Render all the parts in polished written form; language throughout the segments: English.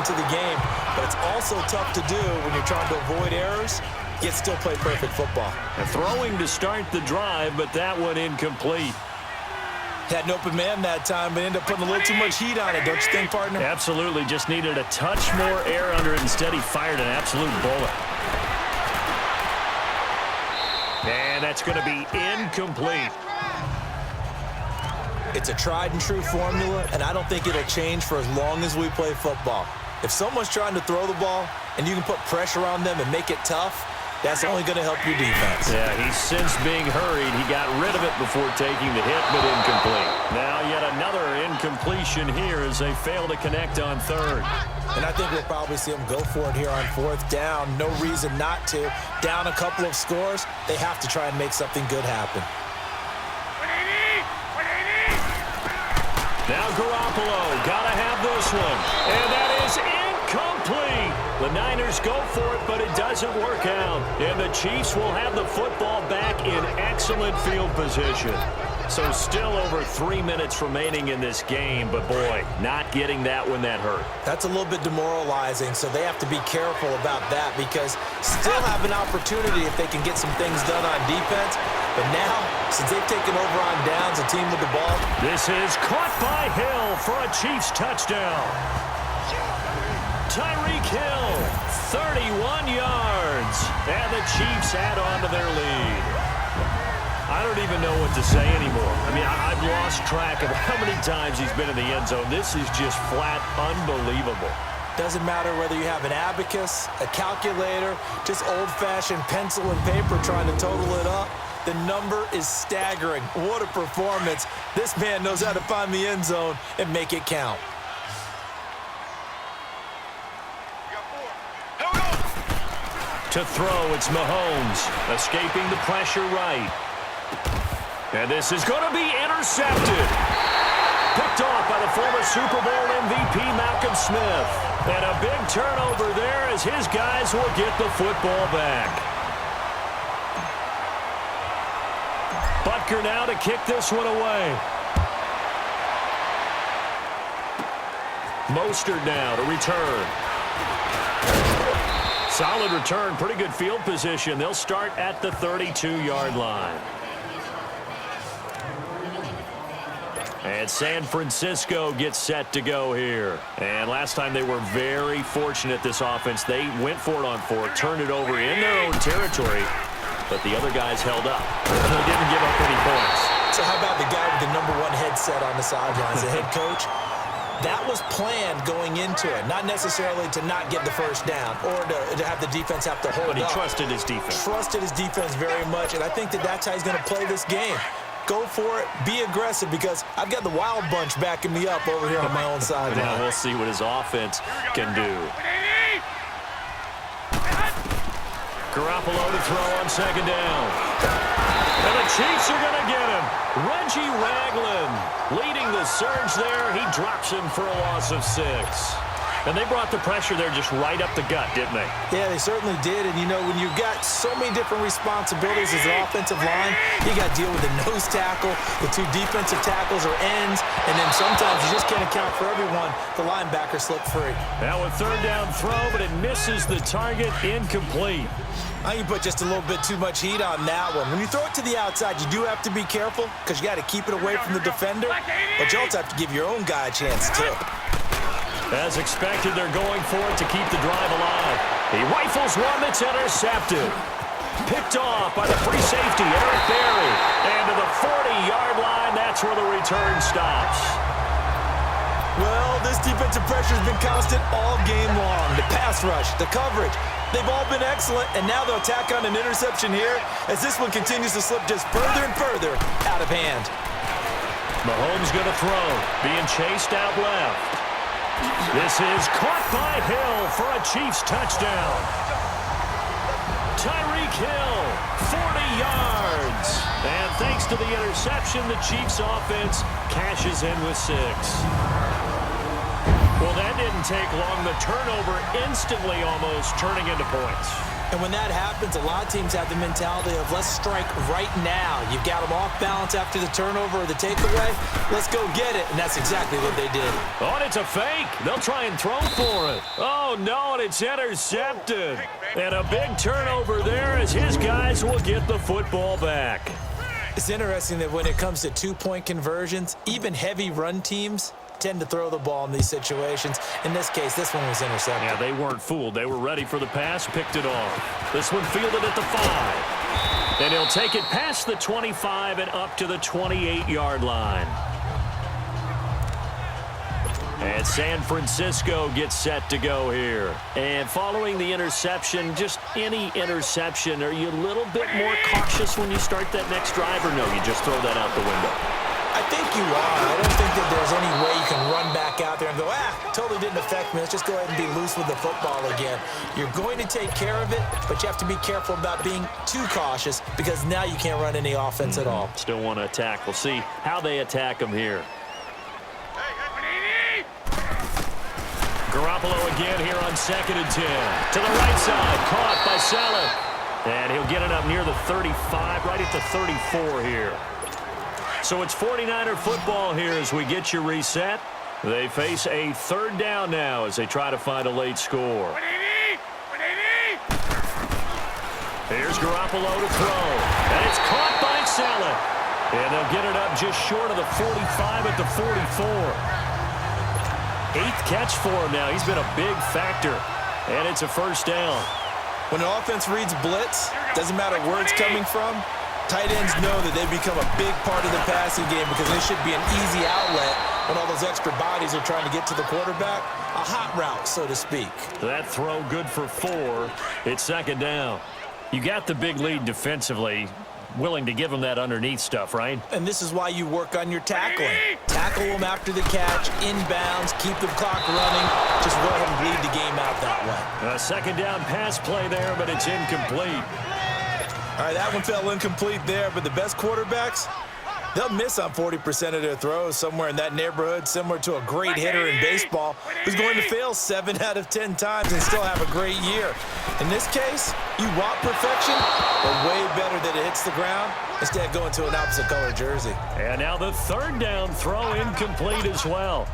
to the game, but it's also tough to do when you're trying to avoid errors, yet still play perfect football. And throwing to start the drive, but that one incomplete. Had an open man that time, but ended up putting a little too much heat on it, don't you think, partner? Absolutely. Just needed a touch more air under it. Instead, he fired an absolute bullet. And that's going to be incomplete. It's a tried-and-true formula, and I don't think it'll change for as long as we play football. If someone's trying to throw the ball and you can put pressure on them and make it tough, that's only going to help your defense. Yeah, he's since being hurried. He got rid of it before taking the hit, but incomplete. Now yet another incompletion here as they fail to connect on third. And I think we'll probably see them go for it here on fourth down. No reason not to. Down a couple of scores, they have to try and make something good happen. Now Garoppolo, gotta have this one. And that is incomplete. The Niners go for it, but it doesn't work out. And the Chiefs will have the football back in excellent field position. So still over 3 minutes remaining in this game, but boy, not getting that one that hurt. That's a little bit demoralizing, so they have to be careful about that because still have an opportunity if they can get some things done on defense. But now, since they've taken over on downs, a team with the ball. This is caught by Hill for a Chiefs touchdown. Tyreek Hill, 31 yards. And the Chiefs add on to their lead. I don't even know what to say anymore. I mean, I've lost track of how many times he's been in the end zone. This is just flat unbelievable. Doesn't matter whether you have an abacus, a calculator, just old-fashioned pencil and paper trying to total it up. The number is staggering. What a performance. This man knows how to find the end zone and make it count. To throw, it's Mahomes, escaping the pressure right. And this is going to be intercepted. Picked off by the former Super Bowl MVP Malcolm Smith. And a big turnover there as his guys will get the football back. Butker now to kick this one away. Mostert now to return. Solid return, pretty good field position. They'll start at the 32-yard line. And San Francisco gets set to go here. And last time they were very fortunate, this offense. They went for it on fourth, turned it over in their own territory, but the other guys held up. They didn't give up any points. So how about the guy with the #1 headset on the sidelines, the head coach? That was planned going into it, not necessarily to not get the first down or to have the defense have to hold up. But he trusted his defense. Trusted his defense very much, and I think that's how he's going to play this game. Go for it, be aggressive, because I've got the wild bunch backing me up over here on my own sideline. Now we'll see what his offense can do. Garoppolo to throw on second down. And the Chiefs are going to get him. Reggie Ragland leading the surge there. He drops him for a loss of 6. And they brought the pressure there just right up the gut, didn't they? Yeah, they certainly did. And, you know, when you've got so many different responsibilities as an offensive line, you got to deal with the nose tackle, the 2 defensive tackles or ends, and then sometimes you just can't account for everyone. The linebacker slipped free. Now a third down throw, but it misses the target, incomplete. I think you put just a little bit too much heat on that one. When you throw it to the outside, you do have to be careful because you got to keep it away from the defender, but you also have to give your own guy a chance too. As expected, they're going for it to keep the drive alive. He rifles one that's intercepted. Picked off by the free safety, Eric Berry. And to the 40-yard line, that's where the return stops. Well, this defensive pressure has been constant all game long. The pass rush, the coverage, they've all been excellent, and now they'll tack on an interception here as this one continues to slip just further and further out of hand. Mahomes going to throw, being chased out left. This is caught by Hill for a Chiefs touchdown. Tyreek Hill, 40 yards. And thanks to the interception, the Chiefs offense cashes in with 6. Well, that didn't take long. The turnover instantly almost turning into points. And when that happens, a lot of teams have the mentality of let's strike right now. You've got them off balance after the turnover or the takeaway. Let's go get it. And that's exactly what they did. Oh, and it's a fake. They'll try and throw for it. Oh, no, and it's intercepted. And a big turnover there as his guys will get the football back. It's interesting that when it comes to two-point conversions, even heavy run teams tend to throw the ball in these situations. In this case, this one was intercepted. Yeah, they weren't fooled. They were ready for the pass, picked it off. This one fielded at the 5. And he'll take it past the 25 and up to the 28-yard line. And San Francisco gets set to go here. And following the interception, just any interception, are you a little bit more cautious when you start that next drive, or no, you just throw that out the window? I think you are. I don't think that there's any way you can run back out there and go, totally didn't affect me. Let's just go ahead and be loose with the football again. You're going to take care of it, but you have to be careful about being too cautious because now you can't run any offense at all. Still want to attack. We'll see how they attack them here. Garoppolo again here on 2nd and 10. To the right side, caught by Salah. And he'll get it up near the 35, right at the 34 here. So it's 49er football here as we get you reset. They face a 3rd down now as they try to find a late score. Here's Garoppolo to throw. And it's caught by Salah. And they'll get it up just short of the 45 at the 44. 8th catch for him now. He's been a big factor. And it's a 1st down. When the offense reads blitz, doesn't matter where it's coming from, tight ends know that they become a big part of the passing game because they should be an easy outlet when all those extra bodies are trying to get to the quarterback. A hot route, so to speak. That throw good for 4. It's 2nd down. You got the big lead defensively. Willing to give them that underneath stuff, right? And this is why you work on your tackling. Tackle them after the catch, inbounds, keep the clock running. Just go ahead and bleed the game out that way. A 2nd down pass play there, but it's incomplete. All right, that one fell incomplete there, but the best quarterbacks, they'll miss on 40% of their throws somewhere in that neighborhood, similar to a great hitter in baseball who's going to fail 7 out of 10 times and still have a great year. In this case, you want perfection, but way better that it hits the ground instead of going to an opposite color jersey. And now the 3rd down throw incomplete as well.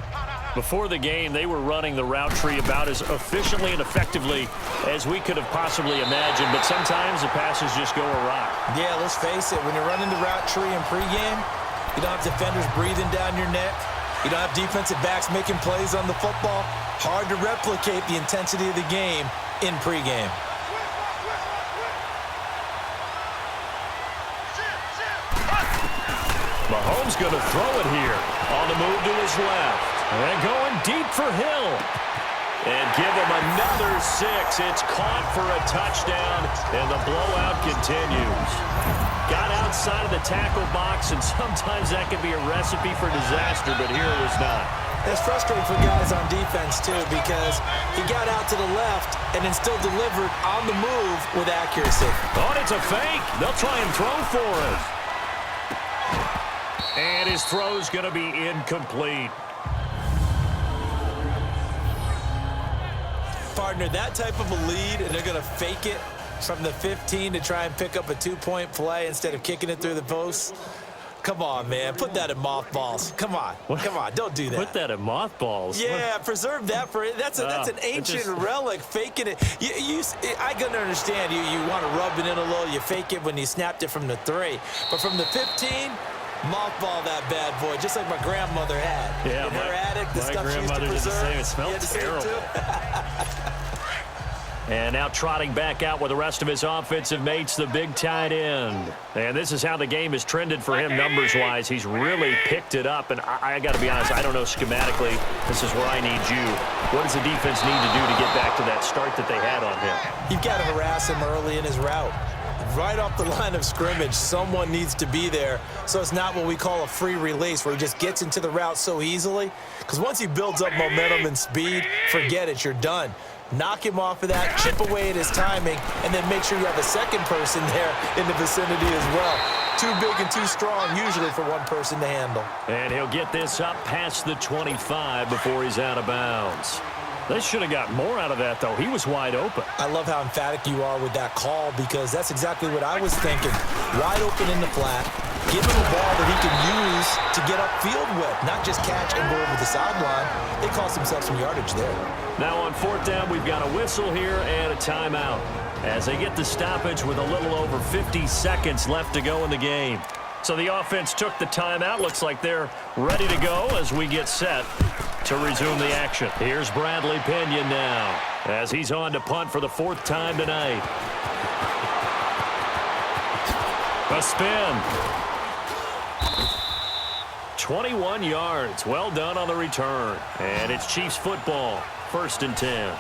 Before the game, they were running the route tree about as efficiently and effectively as we could have possibly imagined, but sometimes the passes just go awry. Yeah, let's face it. When you're running the route tree in pregame, you don't have defenders breathing down your neck. You don't have defensive backs making plays on the football. Hard to replicate the intensity of the game in pregame. Mahomes going to throw it here. On the move to his left. And going deep for Hill. And give him another 6. It's caught for a touchdown, and the blowout continues. Got outside of the tackle box, and sometimes that can be a recipe for disaster, but here it was not. It's frustrating for guys on defense, too, because he got out to the left and then still delivered on the move with accuracy. Oh, and it's a fake. They'll try and throw for it. And his throw's going to be incomplete. Partner, that type of a lead, and they're going to fake it from the 15 to try and pick up a 2-point play instead of kicking it through the posts. Come on, man. Put that in mothballs. Come on. Come on. Don't do that. Put that in mothballs? Yeah, preserve that for it. That's an ancient relic, faking it. I can understand you want to rub it in a little. You fake it when you snapped it from the 3. But from the 15, mothball that bad boy, just like my grandmother had. Yeah, in her attic, the stuff she used to preserve. My grandmother did the same. It smelled terrible. And now trotting back out with the rest of his offensive mates, the big tight end. And this is how the game has trended for him numbers-wise. He's really picked it up. And I got to be honest, I don't know schematically. This is where I need you. What does the defense need to do to get back to that start that they had on him? You've got to harass him early in his route. Right off the line of scrimmage, someone needs to be there. So it's not what we call a free release where he just gets into the route so easily. Because once he builds up momentum and speed, forget it, you're done. Knock him off of that, chip away at his timing, and then make sure you have a second person there in the vicinity as well. Too big and too strong usually for one person to handle. And he'll get this up past the 25 before he's out of bounds. They should have got more out of that, though. He was wide open. I love how emphatic you are with that call because that's exactly what I was thinking. Wide open in the flat. Give him a ball that he can use to get upfield with, not just catch and go over the sideline. They cost themselves some yardage there. Now on 4th down, we've got a whistle here and a timeout as they get the stoppage with a little over 50 seconds left to go in the game. So the offense took the timeout. Looks like they're ready to go as we get set to resume the action. Here's Bradley Pinion now as he's on to punt for the 4th time tonight. A spin. 21 yards. Well done on the return. And it's Chiefs football. 1st and 10.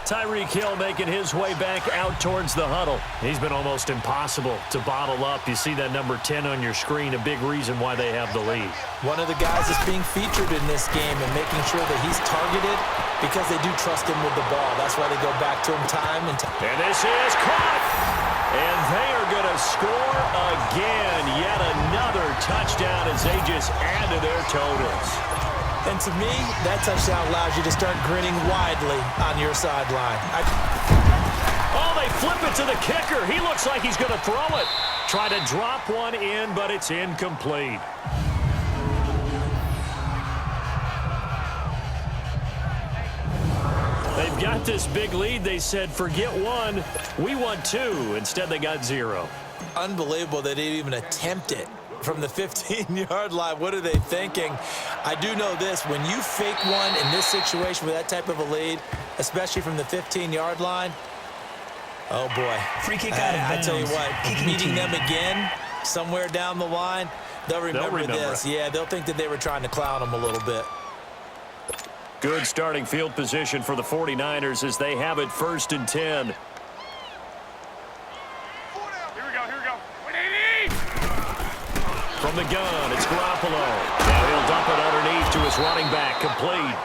Tyreek Hill making his way back out towards the huddle. He's been almost impossible to bottle up. You see that number 10 on your screen, a big reason why they have the lead. One of the guys that's being featured in this game and making sure that he's targeted because they do trust him with the ball. That's why they go back to him time and time. And this is caught. And they are going to score again. Yet another touchdown as they just add to their totals. And to me, that touchdown allows you to start grinning widely on your sideline. Oh, they flip it to the kicker. He looks like he's going to throw it. Try to drop one in, but it's incomplete. They've got this big lead. They said, forget one. We want 2. Instead, they got 0. Unbelievable they didn't even attempt it. From the 15-yard line, what are they thinking? I do know this. When you fake one in this situation with that type of a lead, especially from the 15-yard line, oh, boy. Free kick out of bounds. I tell you what, meeting them again somewhere down the line, they'll remember this. Yeah, they'll think that they were trying to clown them a little bit. Good starting field position for the 49ers as they have it 1st and 10. From the gun, it's Garoppolo. Now he'll dump it underneath to his running back, complete.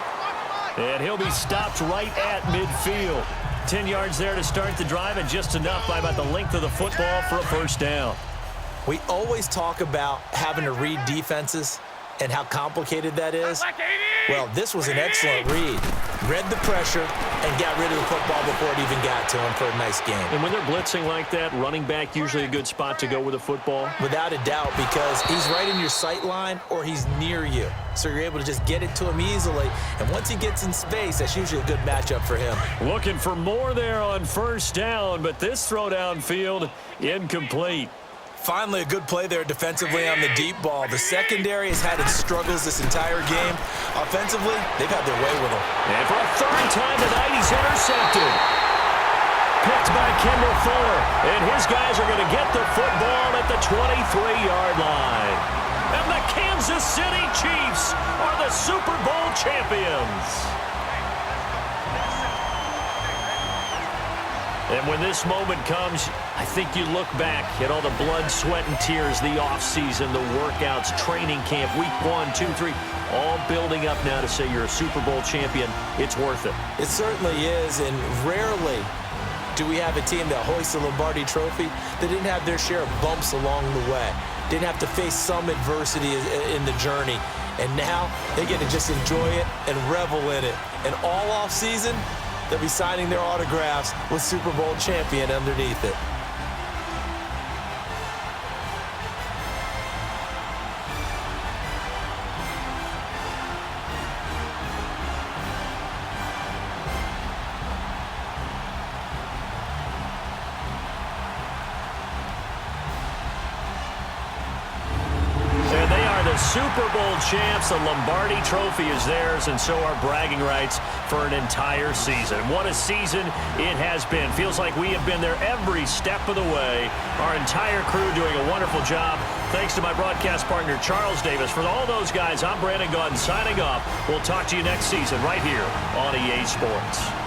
And he'll be stopped right at midfield. 10 yards there to start the drive, and just enough by about the length of the football for a 1st down. We always talk about having to read defenses and how complicated that is. Well, this was an excellent read. Read the pressure and got rid of the football before it even got to him for a nice game. And when they're blitzing like that, running back usually a good spot to go with the football? Without a doubt, because he's right in your sight line or he's near you. So you're able to just get it to him easily. And once he gets in space, that's usually a good matchup for him. Looking for more there on 1st down, but this throw downfield incomplete. Finally, a good play there defensively on the deep ball. The secondary has had its struggles this entire game. Offensively, they've had their way with him. And for a 3rd time tonight, he's intercepted. Picked by Kendall Fuller. And his guys are going to get the football at the 23-yard line. And the Kansas City Chiefs are the Super Bowl champions. And when this moment comes, I think you look back at all the blood, sweat, and tears, the offseason, the workouts, training camp, week 1, 2, 3, all building up now to say you're a Super Bowl champion. It's worth it. It certainly is, and rarely do we have a team that hoists the Lombardi Trophy that didn't have their share of bumps along the way, didn't have to face some adversity in the journey. And now they get to just enjoy it and revel in it. And all offseason, they'll be signing their autographs with Super Bowl champion underneath it. Super Bowl champs. The Lombardi Trophy is theirs, and so are bragging rights for an entire season. What a season it has been. Feels like we have been there every step of the way. Our entire crew doing a wonderful job. Thanks to my broadcast partner, Charles Davis. For all those guys, I'm Brandon Gaudin signing off. We'll talk to you next season right here on EA Sports.